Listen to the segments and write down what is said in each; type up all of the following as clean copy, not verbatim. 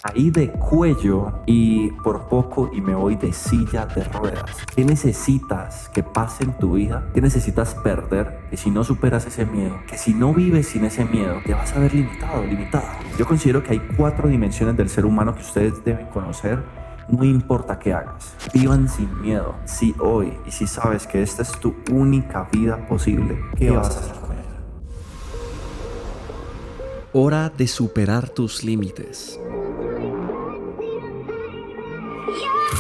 Caí de cuello y por poco y me voy de silla de ruedas. ¿Qué necesitas que pase en tu vida? ¿Qué necesitas perder? Que si no superas ese miedo, que si no vives sin ese miedo, te vas a ver limitado, limitada. Yo considero que hay 4 dimensiones del ser humano que ustedes deben conocer. No importa qué hagas, vivan sin miedo. Si hoy y si sabes que esta es tu única vida posible, ¿qué vas a hacer con ella? Hora de superar tus límites.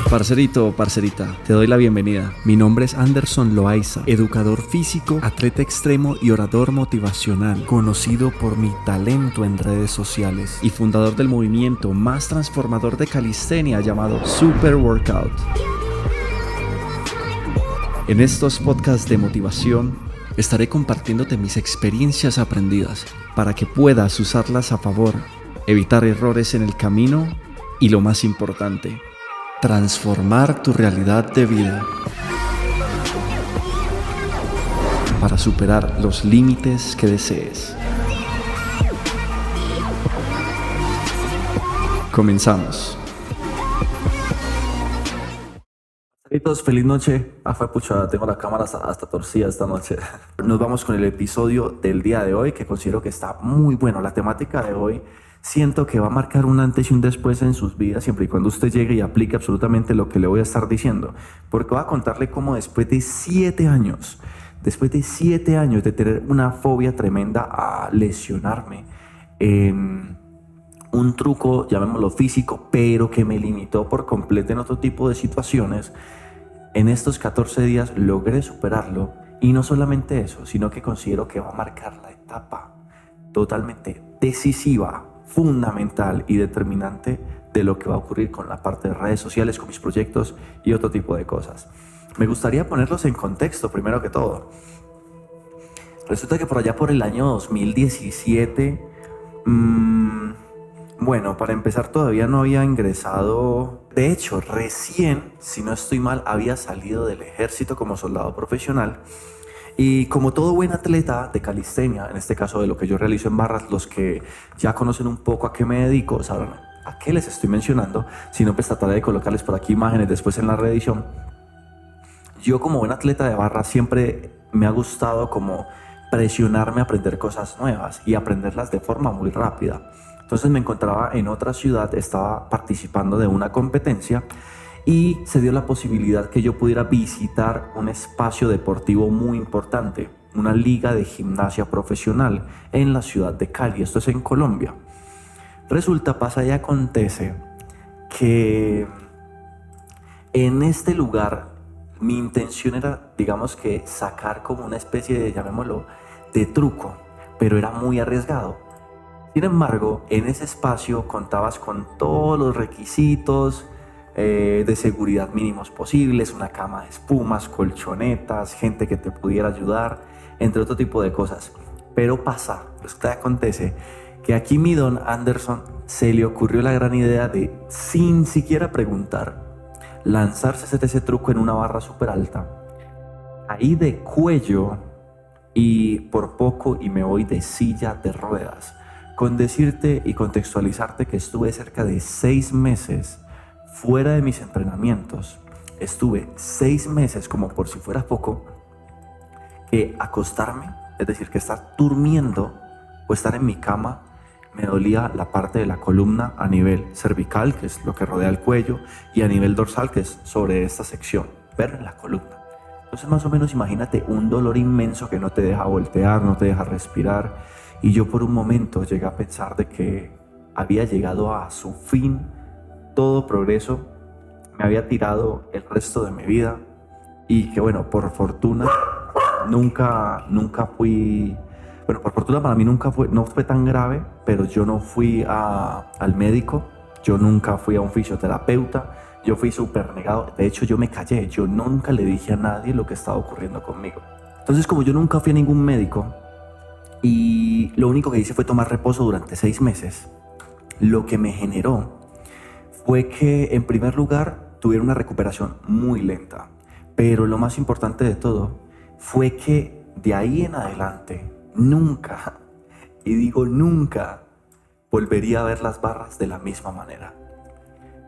Parcerito, parcerita, te doy la bienvenida. Mi nombre es Anderson Loaiza, educador físico, atleta extremo y orador motivacional, conocido por mi talento en redes sociales y fundador del movimiento más transformador de calistenia llamado Super Workout. En estos podcasts de motivación estaré compartiéndote mis experiencias aprendidas para que puedas usarlas a favor, evitar errores en el camino y, lo más importante, transformar tu realidad de vida para superar los límites que desees. Comenzamos. Saludos, feliz noche. Fue pucha, tengo la cámara hasta torcida esta noche. Nos vamos con el episodio del día de hoy, que considero que está muy bueno. La temática de hoy siento que va a marcar un antes y un después en sus vidas, siempre y cuando usted llegue y aplique absolutamente lo que le voy a estar diciendo. Porque voy a contarle cómo después de 7 años de tener una fobia tremenda a lesionarme en un truco, llamémoslo físico, pero que me limitó por completo en otro tipo de situaciones, en estos 14 días logré superarlo. Y no solamente eso, sino que considero que va a marcar la etapa totalmente decisiva, fundamental y determinante de lo que va a ocurrir con la parte de redes sociales, con mis proyectos y otro tipo de cosas. Me gustaría ponerlos en contexto primero que todo. Resulta que por allá por el año 2017, bueno, para empezar todavía no había ingresado, de hecho recién, si no estoy mal, había salido del ejército como soldado profesional. Y como todo buen atleta de calistenia, en este caso de lo que yo realizo en barras, los que ya conocen un poco a qué me dedico, sabrán a qué les estoy mencionando, si no pues trataré de colocarles por aquí imágenes después en la reedición. Yo como buen atleta de barras siempre me ha gustado como presionarme a aprender cosas nuevas y aprenderlas de forma muy rápida. Entonces me encontraba en otra ciudad, estaba participando de una competencia y se dio la posibilidad que yo pudiera visitar un espacio deportivo muy importante, una liga de gimnasia profesional en la ciudad de Cali. Esto es en Colombia. Resulta, pasa y acontece que en este lugar mi intención era, digamos que, sacar como una especie de, llamémoslo, de truco, pero era muy arriesgado. Sin embargo, en ese espacio contabas con todos los requisitos de seguridad mínimos posibles, una cama de espumas, colchonetas, gente que te pudiera ayudar, entre otro tipo de cosas. Pero pasa, pues te acontece que aquí mi don Anderson se le ocurrió la gran idea de, sin siquiera preguntar, lanzarse ese truco en una barra súper alta. Caí de cuello y por poco y me voy de silla de ruedas. Con decirte y contextualizarte que estuve cerca de 6 meses fuera de mis entrenamientos. Estuve 6 meses, como por si fuera poco, que acostarme, es decir, que estar durmiendo o estar en mi cama, me dolía la parte de la columna a nivel cervical, que es lo que rodea el cuello, y a nivel dorsal, que es sobre esta sección, ver en la columna. Entonces más o menos imagínate un dolor inmenso que no te deja voltear, no te deja respirar. Y yo por un momento llegué a pensar de que había llegado a su fin todo progreso, me había tirado el resto de mi vida y que bueno, por fortuna nunca fui, bueno, por fortuna para mí no fue tan grave, pero yo no fui al médico, yo nunca fui a un fisioterapeuta, yo fui súper negado. De hecho yo me callé, yo nunca le dije a nadie lo que estaba ocurriendo conmigo. Entonces como yo nunca fui a ningún médico y lo único que hice fue tomar reposo durante 6 meses, lo que me generó fue que en primer lugar tuviera una recuperación muy lenta, pero lo más importante de todo fue que de ahí en adelante nunca, y digo nunca, volvería a ver las barras de la misma manera.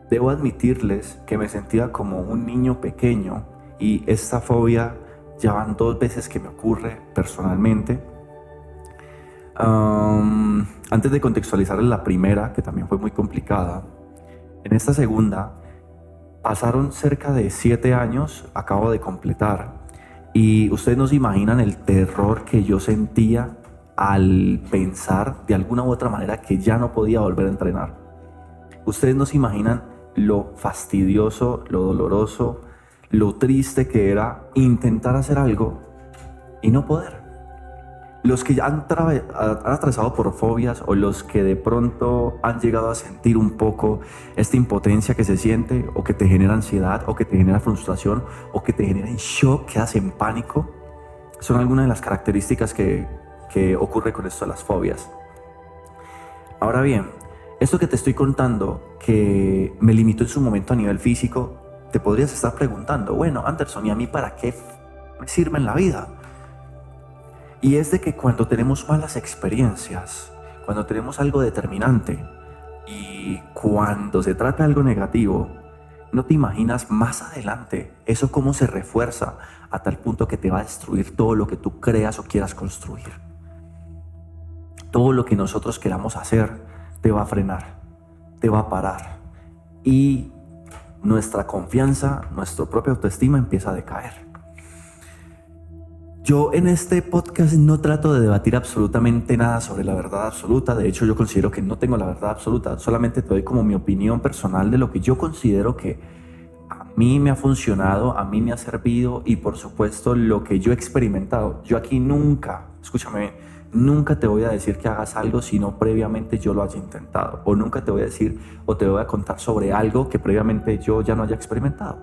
Debo admitirles que me sentía como un niño pequeño y esta fobia ya van 2 veces que me ocurre personalmente. Antes de contextualizar la primera, que también fue muy complicada, en esta segunda pasaron cerca de 7 años, acabo de completar, y ustedes no se imaginan el terror que yo sentía al pensar de alguna u otra manera que ya no podía volver a entrenar. Ustedes no se imaginan lo fastidioso, lo doloroso, lo triste que era intentar hacer algo y no poder. Los que ya han atravesado por fobias o los que de pronto han llegado a sentir un poco esta impotencia que se siente o que te genera ansiedad o que te genera frustración o que te genera en shock, quedas en pánico, son algunas de las características que ocurre con esto de las fobias. Ahora bien, esto que te estoy contando, que me limitó en su momento a nivel físico, te podrías estar preguntando, bueno, Anderson, ¿y a mí para qué me sirve en la vida? Y es de que cuando tenemos malas experiencias, cuando tenemos algo determinante y cuando se trata de algo negativo, no te imaginas más adelante eso cómo se refuerza a tal punto que te va a destruir todo lo que tú creas o quieras construir. Todo lo que nosotros queramos hacer te va a frenar, te va a parar y nuestra confianza, nuestra propia autoestima empieza a decaer. Yo en este podcast no trato de debatir absolutamente nada sobre la verdad absoluta. De hecho, yo considero que no tengo la verdad absoluta. Solamente te doy como mi opinión personal de lo que yo considero que a mí me ha funcionado, a mí me ha servido y por supuesto lo que yo he experimentado. Yo aquí nunca, escúchame bien, nunca te voy a decir que hagas algo si no previamente yo lo haya intentado. O nunca te voy a decir o te voy a contar sobre algo que previamente yo ya no haya experimentado.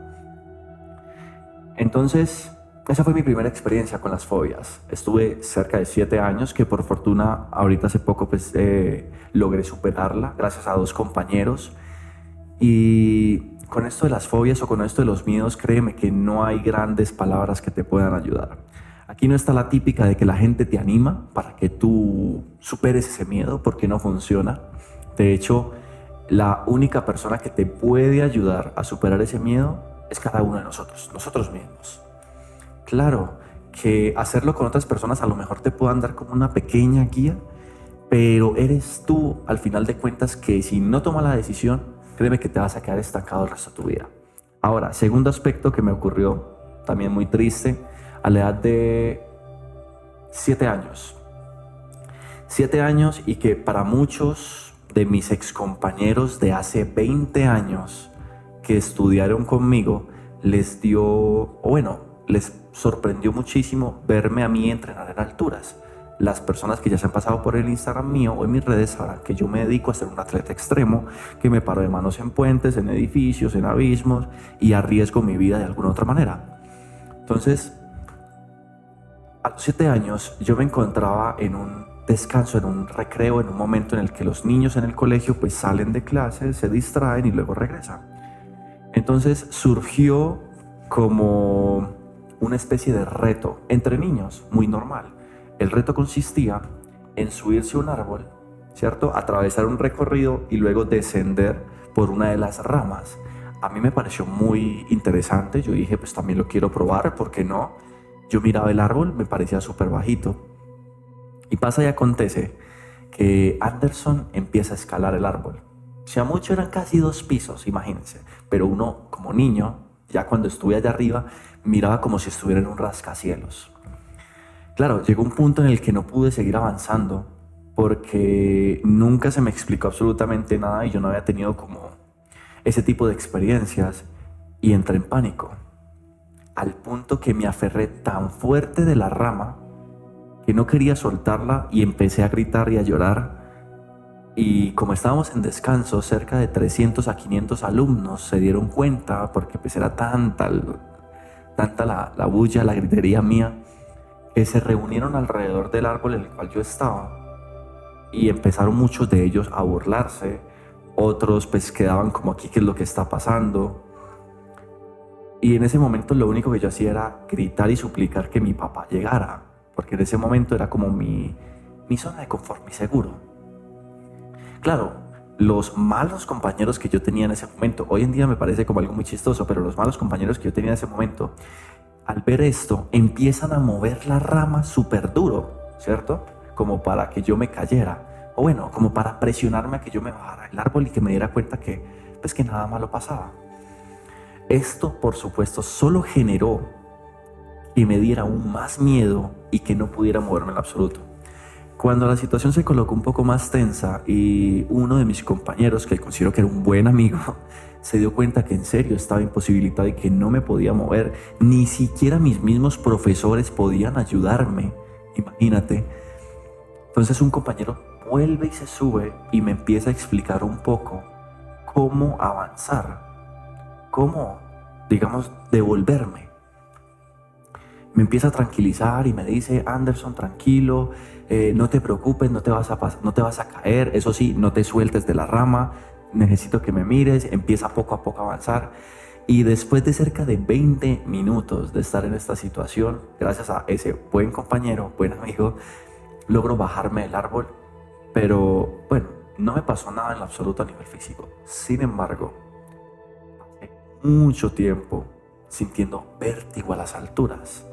Entonces, esa fue mi primera experiencia con las fobias. Estuve cerca de 7 años, que por fortuna ahorita hace poco pues, logré superarla gracias a 2 compañeros. Y con esto de las fobias o con esto de los miedos, créeme que no hay grandes palabras que te puedan ayudar. Aquí no está la típica de que la gente te anima para que tú superes ese miedo, porque no funciona. De hecho, la única persona que te puede ayudar a superar ese miedo es cada uno de nosotros mismos. Claro que hacerlo con otras personas a lo mejor te puedan dar como una pequeña guía, pero eres tú al final de cuentas que si no tomas la decisión, créeme que te vas a quedar estancado el resto de tu vida. Ahora, segundo aspecto que me ocurrió también muy triste, a la edad de 7 años. 7 años y que para muchos de mis excompañeros de hace 20 años que estudiaron conmigo, les sorprendió muchísimo verme a mí entrenar en alturas. Las personas que ya se han pasado por el Instagram mío o en mis redes sabrán que yo me dedico a ser un atleta extremo, que me paro de manos en puentes, en edificios, en abismos y arriesgo mi vida de alguna otra manera. Entonces, a los 7 años yo me encontraba en un descanso, en un recreo, en un momento en el que los niños en el colegio pues salen de clase, se distraen y luego regresan. Entonces surgió como una especie de reto entre niños, muy normal. El reto consistía en subirse a un árbol, ¿cierto? Atravesar un recorrido y luego descender por una de las ramas. A mí me pareció muy interesante, yo dije pues también lo quiero probar, ¿por qué no? Yo miraba el árbol, me parecía súper bajito. Y pasa y acontece que Anderson empieza a escalar el árbol. Si a mucho eran casi 2 pisos, imagínense. Pero uno como niño, ya cuando estuve allá arriba, miraba como si estuviera en un rascacielos. Claro, llegó un punto en el que no pude seguir avanzando porque nunca se me explicó absolutamente nada y yo no había tenido como ese tipo de experiencias y entré en pánico. Al punto que me aferré tan fuerte de la rama que no quería soltarla y empecé a gritar y a llorar. Y como estábamos en descanso, cerca de 300 a 500 alumnos se dieron cuenta porque pues era tanta la bulla, la gritería mía, que se reunieron alrededor del árbol en el cual yo estaba y empezaron muchos de ellos a burlarse. Otros pues quedaban como aquí, ¿qué es lo que está pasando? Y en ese momento lo único que yo hacía era gritar y suplicar que mi papá llegara, porque en ese momento era como mi zona de confort, mi seguro. Claro, los malos compañeros que yo tenía en ese momento, hoy en día me parece como algo muy chistoso, pero los malos compañeros que yo tenía en ese momento, al ver esto, empiezan a mover la rama súper duro, ¿cierto? Como para que yo me cayera, o bueno, como para presionarme a que yo me bajara del árbol y que me diera cuenta que, pues, que nada malo pasaba. Esto, por supuesto, solo generó que me diera aún más miedo y que no pudiera moverme en absoluto. Cuando la situación se colocó un poco más tensa y uno de mis compañeros, que considero que era un buen amigo, se dio cuenta que en serio estaba imposibilitado y que no me podía mover, ni siquiera mis mismos profesores podían ayudarme, imagínate. Entonces un compañero vuelve y se sube y me empieza a explicar un poco cómo avanzar, cómo, digamos, devolverme. Me empieza a tranquilizar y me dice: Anderson, tranquilo, no te preocupes, no te vas a caer, eso sí, no te sueltes de la rama, necesito que me mires. Empieza poco a poco a avanzar. Y después de cerca de 20 minutos de estar en esta situación, gracias a ese buen compañero, buen amigo, logro bajarme del árbol. Pero bueno, no me pasó nada en lo absoluto a nivel físico. Sin embargo, pasé mucho tiempo sintiendo vértigo a las alturas.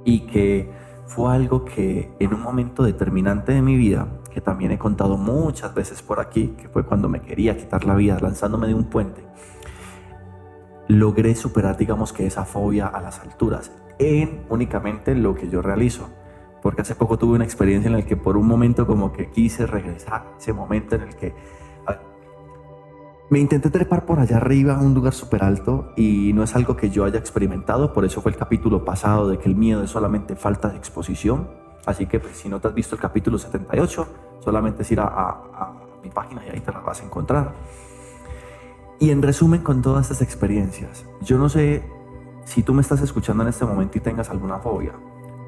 Y que fue algo que en un momento determinante de mi vida, que también he contado muchas veces por aquí, que fue cuando me quería quitar la vida lanzándome de un puente, logré superar, digamos, que esa fobia a las alturas en únicamente lo que yo realizo. Porque hace poco tuve una experiencia en la que por un momento como que quise regresar a ese momento en el que me intenté trepar por allá arriba a un lugar súper alto y no es algo que yo haya experimentado. Por eso fue el capítulo pasado de que el miedo es solamente falta de exposición. Así que pues, si no te has visto el capítulo 78, solamente es ir a mi página y ahí te las vas a encontrar. Y en resumen, con todas estas experiencias, yo no sé si tú me estás escuchando en este momento y tengas alguna fobia,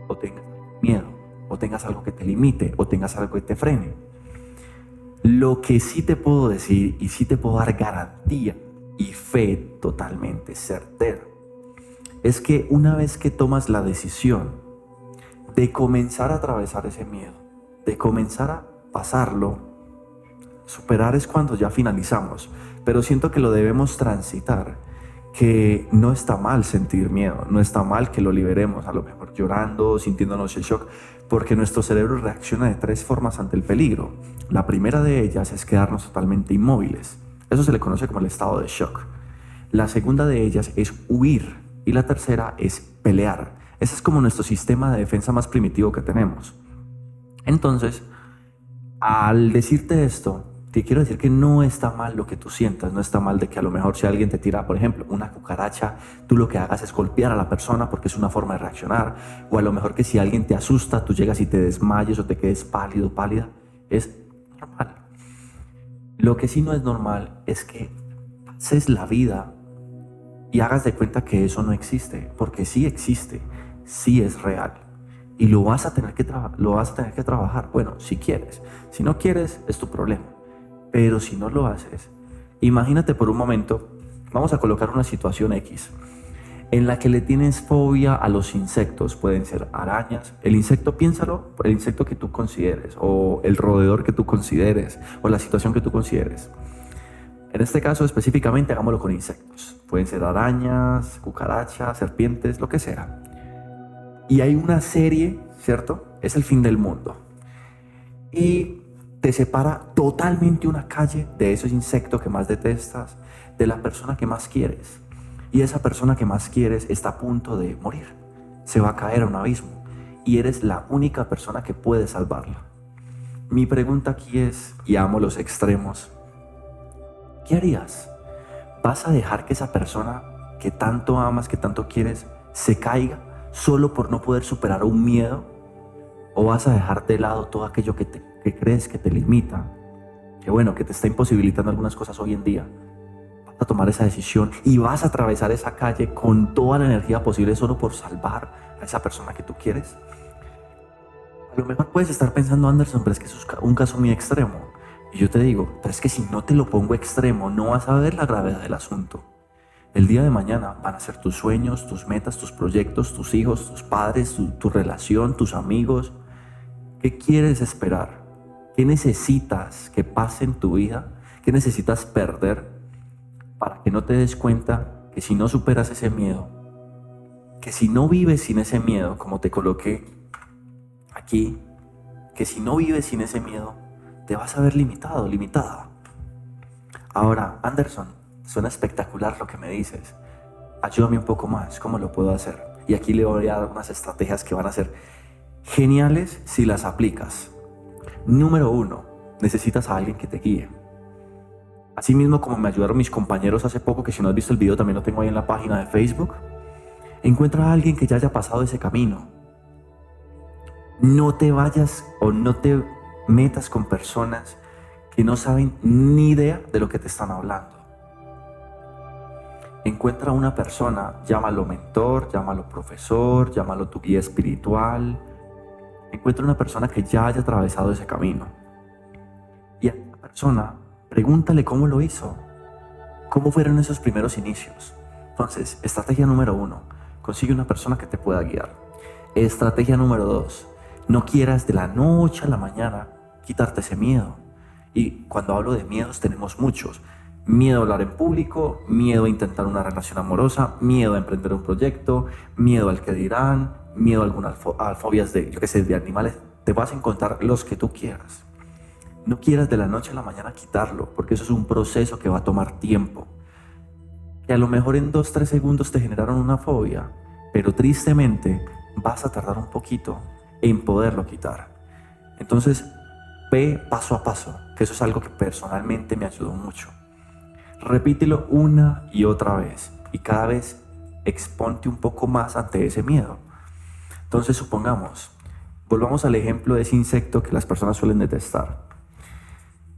o tengas miedo, o tengas algo que te limite, o tengas algo que te frene. Lo que sí te puedo decir y sí te puedo dar garantía y fe totalmente certera es que una vez que tomas la decisión de comenzar a atravesar ese miedo, de comenzar a pasarlo, superar es cuando ya finalizamos, pero siento que lo debemos transitar, que no está mal sentir miedo, no está mal que lo liberemos, a lo mejor llorando, sintiéndonos el shock, porque nuestro cerebro reacciona de 3 formas ante el peligro. La primera de ellas es quedarnos totalmente inmóviles. Eso se le conoce como el estado de shock. La segunda de ellas es huir y la tercera es pelear. Ese es como nuestro sistema de defensa más primitivo que tenemos. Entonces, al decirte esto, te quiero decir que no está mal lo que tú sientas, no está mal de que a lo mejor si alguien te tira, por ejemplo, una cucaracha, tú lo que hagas es golpear a la persona porque es una forma de reaccionar, o a lo mejor que si alguien te asusta, tú llegas y te desmayes o te quedes pálido, pálida, es normal. Lo que sí no es normal es que pases la vida y hagas de cuenta que eso no existe, porque sí existe, sí es real. Y lo vas a tener que trabajar, bueno, si quieres. Si no quieres, es tu problema. Pero si no lo haces, imagínate por un momento, vamos a colocar una situación X, en la que le tienes fobia a los insectos. Pueden ser arañas, el insecto, piénsalo, el insecto que tú consideres, o el roedor que tú consideres, o la situación que tú consideres. En este caso específicamente, hagámoslo con insectos. Pueden ser arañas, cucarachas, serpientes, lo que sea. Y hay una serie, ¿cierto? Es el fin del mundo. Y te separa totalmente una calle de ese insecto que más detestas, de la persona que más quieres. Y esa persona que más quieres está a punto de morir. Se va a caer a un abismo. Y eres la única persona que puede salvarla. Mi pregunta aquí es, y amo los extremos, ¿qué harías? ¿Vas a dejar que esa persona que tanto amas, que tanto quieres, se caiga solo por no poder superar un miedo? ¿O vas a dejar de lado todo aquello que crees que te limita, que te está imposibilitando algunas cosas hoy en día? Vas a tomar esa decisión y vas a atravesar esa calle con toda la energía posible solo por salvar a esa persona que tú quieres. A lo mejor puedes estar pensando, Anderson, pero es que eso es un caso muy extremo. Y yo te digo, pero es que si no te lo pongo extremo, no vas a ver la gravedad del asunto. El día de mañana van a ser tus sueños, tus metas, tus proyectos, tus hijos, tus padres, tu relación, tus amigos. ¿Qué quieres esperar? ¿Qué necesitas que pase en tu vida? ¿Qué necesitas perder para que no te des cuenta que si no superas ese miedo, que si no vives sin ese miedo, como te coloqué aquí, que si no vives sin ese miedo, te vas a ver limitado, limitada? Ahora, Anderson, suena espectacular lo que me dices. Ayúdame un poco más, ¿cómo lo puedo hacer? Y aquí le voy a dar unas estrategias que van a ser geniales si las aplicas. Número 1, necesitas a alguien que te guíe. Así mismo como me ayudaron mis compañeros hace poco, que si no has visto el video también lo tengo ahí en la página de Facebook, encuentra a alguien que ya haya pasado ese camino. No te vayas o no te metas con personas que no saben ni idea de lo que te están hablando. Encuentra a una persona, llámalo mentor, llámalo profesor, llámalo tu guía espiritual. Encuentra una persona que ya haya atravesado ese camino. Y a esa persona, pregúntale cómo lo hizo, cómo fueron esos primeros inicios. Entonces, estrategia número 1, consigue una persona que te pueda guiar. Estrategia número 2, no quieras de la noche a la mañana quitarte ese miedo. Y cuando hablo de miedos tenemos muchos. Miedo a hablar en público, miedo a intentar una relación amorosa, miedo a emprender un proyecto, miedo al que dirán, miedo a algunas fobias de animales. Te vas a encontrar los que tú quieras. No quieras de la noche a la mañana quitarlo, porque eso es un proceso que va a tomar tiempo. Que a lo mejor en 2-3 segundos te generaron una fobia, pero tristemente vas a tardar un poquito en poderlo quitar. Entonces, ve paso a paso, que eso es algo que personalmente me ayudó mucho. Repítelo una y otra vez, y cada vez exponte un poco más ante ese miedo. Entonces, supongamos, volvamos al ejemplo de ese insecto que las personas suelen detestar.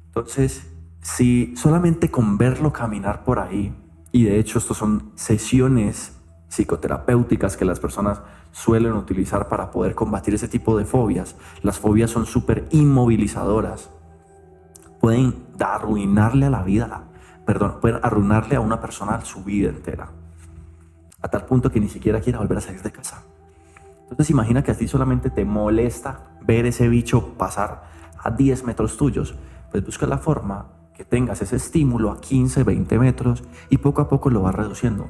Entonces, si solamente con verlo caminar por ahí, y de hecho estos son sesiones psicoterapéuticas que las personas suelen utilizar para poder combatir ese tipo de fobias. Las fobias son súper inmovilizadoras. Pueden arruinarle a la vida, pueden arruinarle a una persona su vida entera, a tal punto que ni siquiera quiera volver a salir de casa. Entonces imagina que a ti solamente te molesta ver ese bicho pasar a 10 metros tuyos. Pues busca la forma que tengas ese estímulo a 15, 20 metros y poco a poco lo vas reduciendo.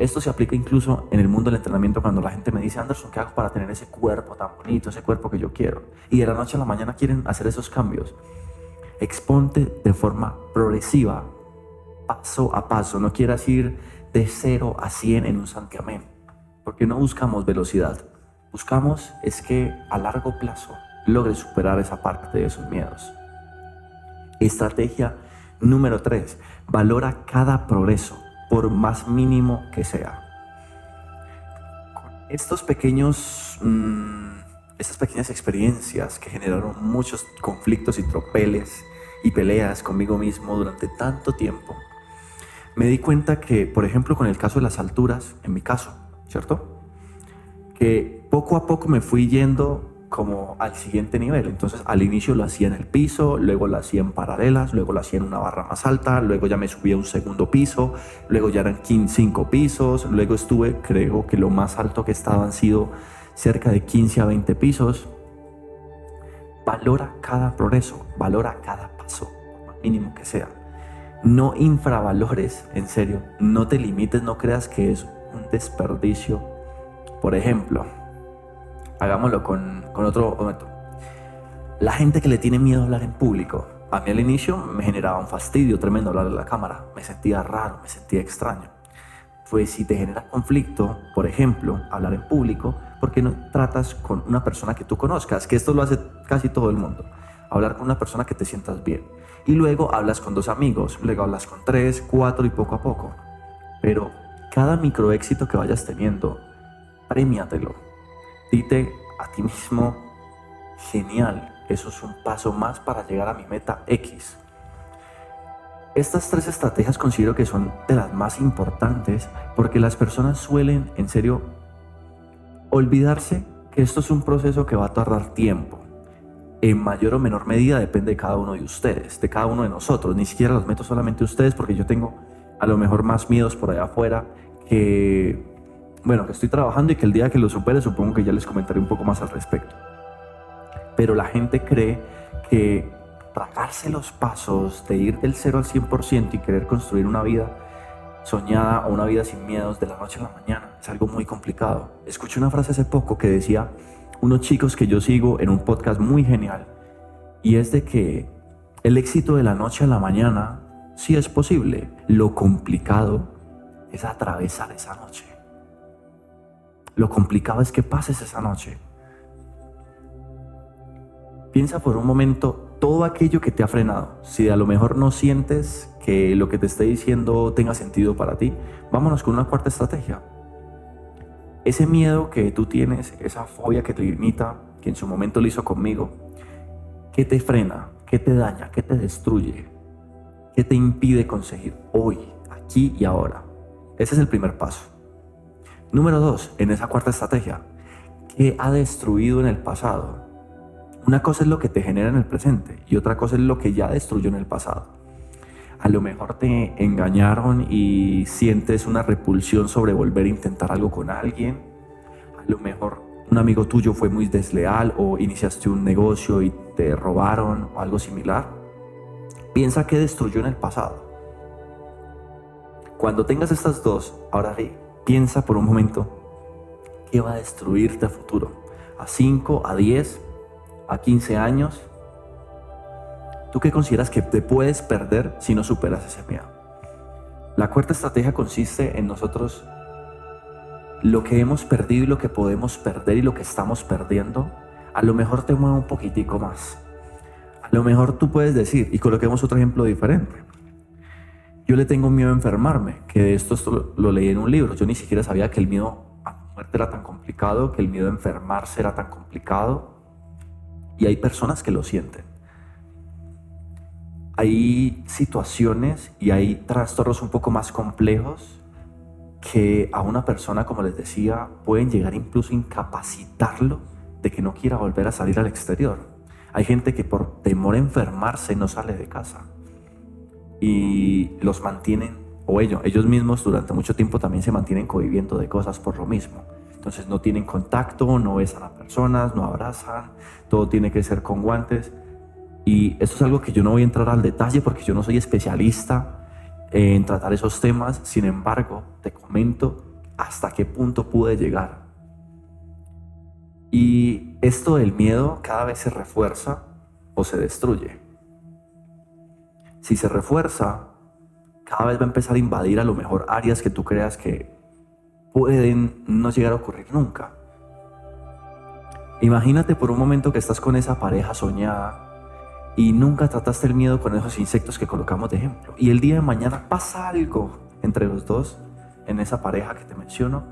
Esto se aplica incluso en el mundo del entrenamiento cuando la gente me dice: Anderson, ¿qué hago para tener ese cuerpo tan bonito, ese cuerpo que yo quiero? Y de la noche a la mañana quieren hacer esos cambios. Exponte de forma progresiva, paso a paso. No quieras ir de 0 a 100 en un santiamén, porque no buscamos velocidad. Buscamos es que a largo plazo logres superar esa parte de esos miedos. Estrategia número 3. Valora cada progreso, por más mínimo que sea. Con estas pequeñas experiencias que generaron muchos conflictos y tropeles y peleas conmigo mismo durante tanto tiempo, me di cuenta que, por ejemplo, con el caso de las alturas, en mi caso, ¿cierto? Que poco a poco me fui yendo como al siguiente nivel. Entonces al inicio lo hacía en el piso, luego lo hacía en paralelas, luego lo hacía en una barra más alta, luego ya me subí a un segundo piso, luego ya eran 5 pisos, luego estuve, creo que lo más alto que estaba han sido cerca de 15 a 20 pisos. Valora cada progreso, valora cada paso, por más mínimo que sea. No infravalores, en serio, no te limites, no creas que es un desperdicio. Por ejemplo, hagámoslo con otro momento. La gente que le tiene miedo a hablar en público, a mí al inicio me generaba un fastidio tremendo hablar en la cámara. Me sentía raro, me sentía extraño. Pues si te genera conflicto, por ejemplo, hablar en público, ¿por qué no tratas con una persona que tú conozcas? Que esto lo hace casi todo el mundo. Hablar con una persona que te sientas bien. Y luego hablas con 2 amigos, luego hablas con 3, 4 y poco a poco. Pero cada microéxito que vayas teniendo, premiátelo. Dite a ti mismo: genial, eso es un paso más para llegar a mi meta X. Estas 3 estrategias considero que son de las más importantes, porque las personas suelen, en serio, olvidarse que esto es un proceso que va a tardar tiempo. En mayor o menor medida depende de cada uno de ustedes, de cada uno de nosotros. Ni siquiera los meto solamente a ustedes, porque yo tengo a lo mejor más miedos por allá afuera que estoy trabajando, y que el día que lo supere supongo que ya les comentaré un poco más al respecto. Pero la gente cree que tragarse los pasos de ir del 0 al 100% y querer construir una vida soñada o una vida sin miedos de la noche a la mañana es algo muy complicado. Escuché una frase hace poco que decía unos chicos que yo sigo en un podcast muy genial, y es de que el éxito de la noche a la mañana sí es posible. Lo complicado es atravesar esa noche. Lo complicado es que pases esa noche. Piensa por un momento todo aquello que te ha frenado. Si a lo mejor no sientes que lo que te esté diciendo tenga sentido para ti, vámonos con una cuarta estrategia. Ese miedo que tú tienes, esa fobia que te limita, que en su momento lo hizo conmigo, ¿qué te frena? ¿Qué te daña? ¿Qué te destruye? ¿Qué te impide conseguir hoy, aquí y ahora? Ese es el primer paso. Número 2, en esa cuarta estrategia, ¿qué ha destruido en el pasado? Una cosa es lo que te genera en el presente y otra cosa es lo que ya destruyó en el pasado. A lo mejor te engañaron y sientes una repulsión sobre volver a intentar algo con alguien. A lo mejor un amigo tuyo fue muy desleal o iniciaste un negocio y te robaron o algo similar. Piensa qué destruyó en el pasado. Cuando tengas estas dos, ahora sí, piensa por un momento qué va a destruirte a futuro. A 5, a 10, a 15 años. ¿Tú qué consideras que te puedes perder si no superas ese miedo? La cuarta estrategia consiste en nosotros, lo que hemos perdido y lo que podemos perder y lo que estamos perdiendo, a lo mejor te mueve un poquitico más. A lo mejor tú puedes decir, y coloquemos otro ejemplo diferente. Yo le tengo miedo a enfermarme, que esto lo leí en un libro. Yo ni siquiera sabía que el miedo a la muerte era tan complicado, que el miedo a enfermarse era tan complicado. Y hay personas que lo sienten. Hay situaciones y hay trastornos un poco más complejos que a una persona, como les decía, pueden llegar incluso a incapacitarlo de que no quiera volver a salir al exterior. Hay gente que por temor a enfermarse no sale de casa y los mantienen, o ellos mismos durante mucho tiempo también se mantienen conviviendo de cosas por lo mismo. Entonces no tienen contacto, no besan a personas, no abrazan, todo tiene que ser con guantes. Y esto es algo que yo no voy a entrar al detalle porque yo no soy especialista en tratar esos temas. Sin embargo, te comento hasta qué punto pude llegar. Y esto del miedo cada vez se refuerza o se destruye. Si se refuerza, cada vez va a empezar a invadir a lo mejor áreas que tú creas que pueden no llegar a ocurrir nunca. Imagínate por un momento que estás con esa pareja soñada y nunca trataste el miedo con esos insectos que colocamos de ejemplo. Y el día de mañana pasa algo entre los dos, en esa pareja que te menciono,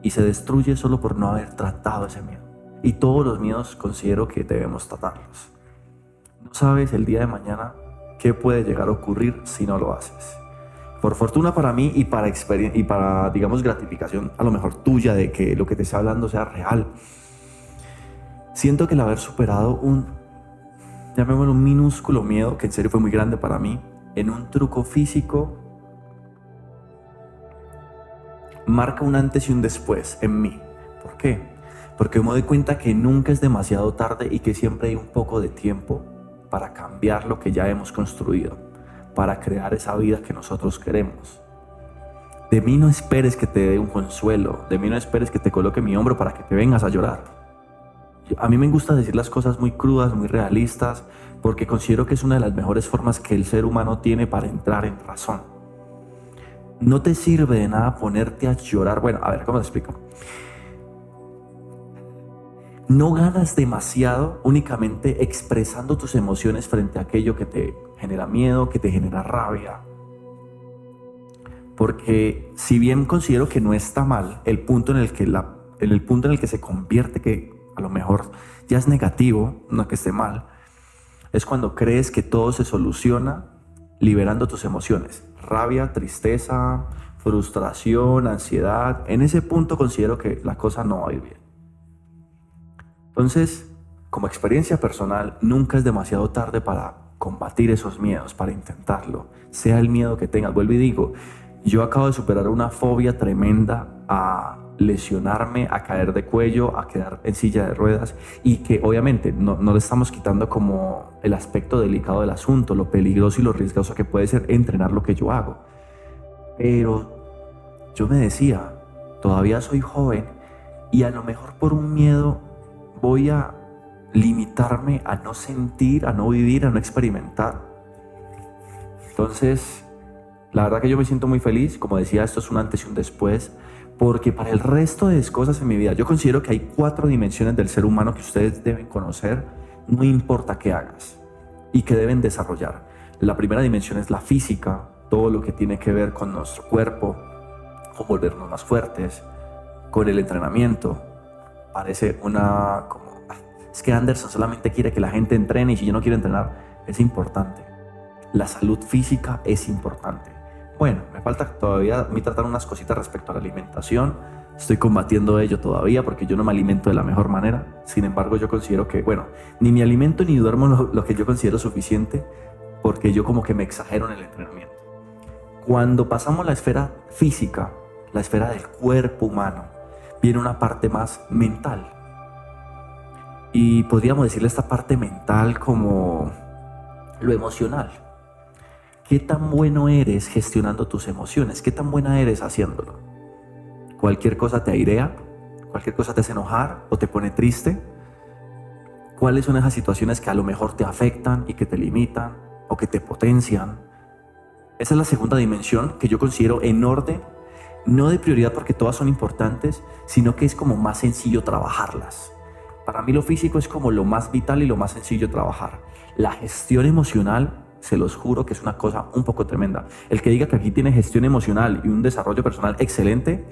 y se destruye solo por no haber tratado ese miedo. Y todos los miedos considero que debemos tratarlos. No sabes el día de mañana qué puede llegar a ocurrir si no lo haces. Por fortuna para mí y para digamos, gratificación a lo mejor tuya de que lo que te esté hablando sea real, siento que el haber superado llamémoslo un minúsculo miedo, que en serio fue muy grande para mí, en un truco físico, marca un antes y un después en mí. ¿Por qué? Porque me doy cuenta que nunca es demasiado tarde y que siempre hay un poco de tiempo para cambiar lo que ya hemos construido, para crear esa vida que nosotros queremos. De mí no esperes que te dé un consuelo, de mí no esperes que te coloque mi hombro para que te vengas a llorar. A mí me gusta decir las cosas muy crudas, muy realistas, porque considero que es una de las mejores formas que el ser humano tiene para entrar en razón. No te sirve de nada ponerte a llorar. Bueno, a ver, ¿cómo te explico? No ganas demasiado únicamente expresando tus emociones frente a aquello que te genera miedo, que te genera rabia. Porque si bien considero que no está mal, el punto en el que se convierte, que a lo mejor ya es negativo, no que esté mal, es cuando crees que todo se soluciona liberando tus emociones. Rabia, tristeza, frustración, ansiedad. En ese punto considero que la cosa no va a ir bien. Entonces, como experiencia personal, nunca es demasiado tarde para combatir esos miedos, para intentarlo. Sea el miedo que tengas. Vuelvo y digo, yo acabo de superar una fobia tremenda a lesionarme, a caer de cuello, a quedar en silla de ruedas, y que obviamente no le estamos quitando como el aspecto delicado del asunto, lo peligroso y lo riesgoso que puede ser entrenar lo que yo hago. Pero yo me decía, todavía soy joven y a lo mejor por un miedo voy a limitarme a no sentir, a no vivir, a no experimentar. Entonces, la verdad que yo me siento muy feliz. Como decía, esto es un antes y un después, porque para el resto de cosas en mi vida, yo considero que hay 4 dimensiones del ser humano que ustedes deben conocer, no importa qué hagas, y que deben desarrollar. La primera dimensión es la física, todo lo que tiene que ver con nuestro cuerpo, con volvernos más fuertes, con el entrenamiento. Parece es que Anderson solamente quiere que la gente entrene, y si yo no quiero entrenar, es importante. La salud física es importante. Bueno, me falta todavía a mí tratar unas cositas respecto a la alimentación. Estoy combatiendo ello todavía porque yo no me alimento de la mejor manera. Sin embargo, yo considero que, ni me alimento ni duermo lo que yo considero suficiente, porque yo como que me exagero en el entrenamiento. Cuando pasamos la esfera física, la esfera del cuerpo humano, viene una parte más mental. Y podríamos decirle esta parte mental como lo emocional. ¿Qué tan bueno eres gestionando tus emociones? ¿Qué tan buena eres haciéndolo? ¿Cualquier cosa te airea? ¿Cualquier cosa te hace enojar o te pone triste? ¿Cuáles son esas situaciones que a lo mejor te afectan y que te limitan o que te potencian? Esa es la segunda dimensión que yo considero en orden, no de prioridad porque todas son importantes, sino que es como más sencillo trabajarlas. Para mí lo físico es como lo más vital y lo más sencillo de trabajar. La gestión emocional, se los juro que es una cosa un poco tremenda. El que diga que aquí tiene gestión emocional y un desarrollo personal excelente,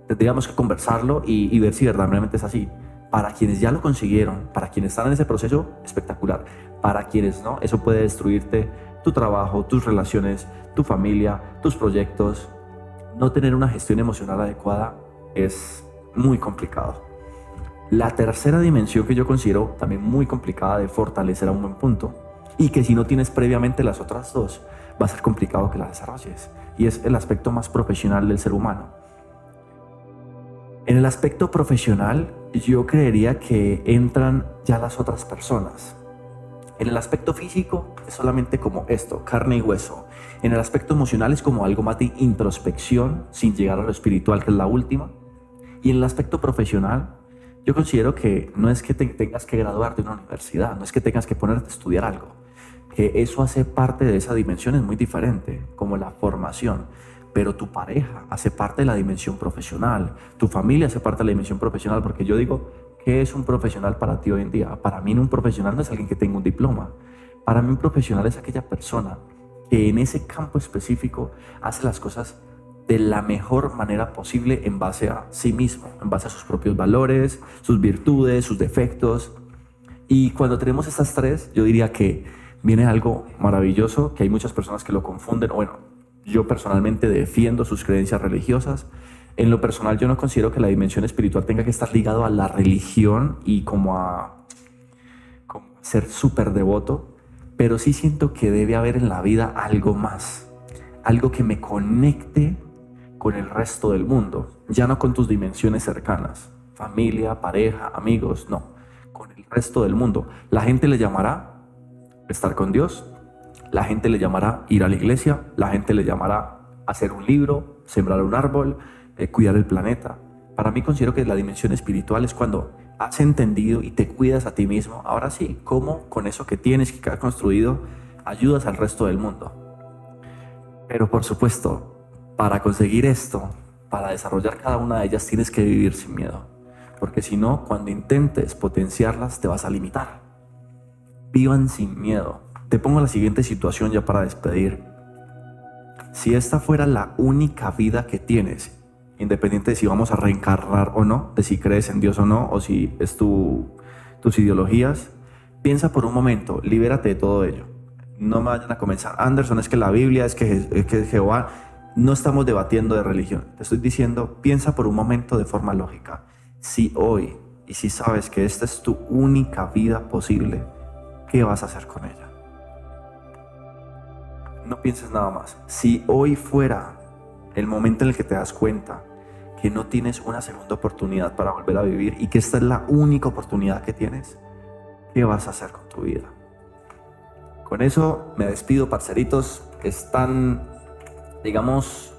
tendríamos que conversarlo y ver si verdaderamente es así. Para quienes ya lo consiguieron, para quienes están en ese proceso, espectacular. Para quienes no, eso puede destruirte tu trabajo, tus relaciones, tu familia, tus proyectos. No tener una gestión emocional adecuada es muy complicado. La tercera dimensión que yo considero también muy complicada de fortalecer a un buen punto, y que si no tienes previamente las otras 2, va a ser complicado que las desarrolles, y es el aspecto más profesional del ser humano. En el aspecto profesional, yo creería que entran ya las otras personas. En el aspecto físico es solamente como esto, carne y hueso. En el aspecto emocional es como algo más de introspección, sin llegar a lo espiritual, que es la última. Y en el aspecto profesional, yo considero que no es que tengas que graduarte de una universidad, no es que tengas que ponerte a estudiar algo, que eso hace parte de esa dimensión, es muy diferente, como la formación. Pero tu pareja hace parte de la dimensión profesional, tu familia hace parte de la dimensión profesional, porque yo digo, ¿qué es un profesional para ti hoy en día? Para mí un profesional no es alguien que tenga un diploma. Para mí un profesional es aquella persona que en ese campo específico hace las cosas de la mejor manera posible en base a sí mismo, en base a sus propios valores, sus virtudes, sus defectos. Y cuando tenemos estas 3, yo diría que viene algo maravilloso, que hay muchas personas que lo confunden. Yo personalmente defiendo sus creencias religiosas. En lo personal, yo no considero que la dimensión espiritual tenga que estar ligado a la religión y como ser súper devoto, pero sí siento que debe haber en la vida algo más, algo que me conecte con el resto del mundo, ya no con tus dimensiones cercanas, familia, pareja, amigos, no, con el resto del mundo. La gente le llamará estar con Dios, la gente le llamará ir a la iglesia, la gente le llamará hacer un libro, sembrar un árbol, cuidar el planeta. Para mí considero que la dimensión espiritual es cuando has entendido y te cuidas a ti mismo. Ahora sí, cómo con eso que tienes, que has construido, ayudas al resto del mundo. Pero por supuesto, para conseguir esto, para desarrollar cada una de ellas, tienes que vivir sin miedo. Porque si no, cuando intentes potenciarlas, te vas a limitar. Vivan sin miedo. Te pongo la siguiente situación ya para despedir. Si esta fuera la única vida que tienes, independiente de si vamos a reencarnar o no, de si crees en Dios o no, o si es tus ideologías, piensa por un momento, libérate de todo ello. No me vayan a comenzar, Anderson, es que la Biblia, es que Jehová. No estamos debatiendo de religión. Te estoy diciendo, piensa por un momento de forma lógica. Si hoy, y si sabes que esta es tu única vida posible, ¿qué vas a hacer con ella? No pienses nada más. Si hoy fuera el momento en el que te das cuenta que no tienes una segunda oportunidad para volver a vivir y que esta es la única oportunidad que tienes, ¿qué vas a hacer con tu vida? Con eso me despido, parceritos. Es tan, digamos,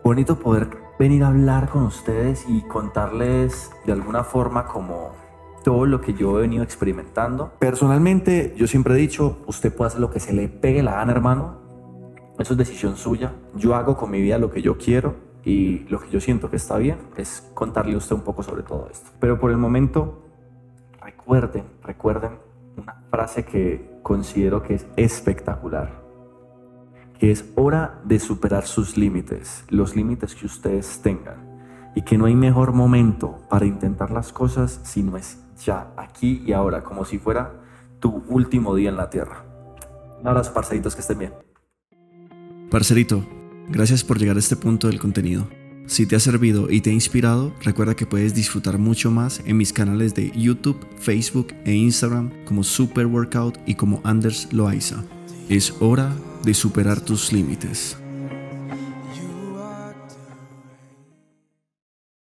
bonito poder venir a hablar con ustedes y contarles de alguna forma como todo lo que yo he venido experimentando. Personalmente, yo siempre he dicho, usted puede hacer lo que se le pegue la gana, hermano. Eso es decisión suya. Yo hago con mi vida lo que yo quiero y lo que yo siento que está bien es contarle a usted un poco sobre todo esto. Pero por el momento, recuerden una frase que considero que es espectacular, que es hora de superar sus límites, los límites que ustedes tengan, y que no hay mejor momento para intentar las cosas si no es ya, aquí y ahora, como si fuera tu último día en la tierra. Un abrazo, parceritos, que estén bien. Parcerito, gracias por llegar a este punto del contenido. Si te ha servido y te ha inspirado, recuerda que puedes disfrutar mucho más en mis canales de YouTube, Facebook e Instagram como Super Workout y como Anders Loaiza. Es hora de superar tus límites.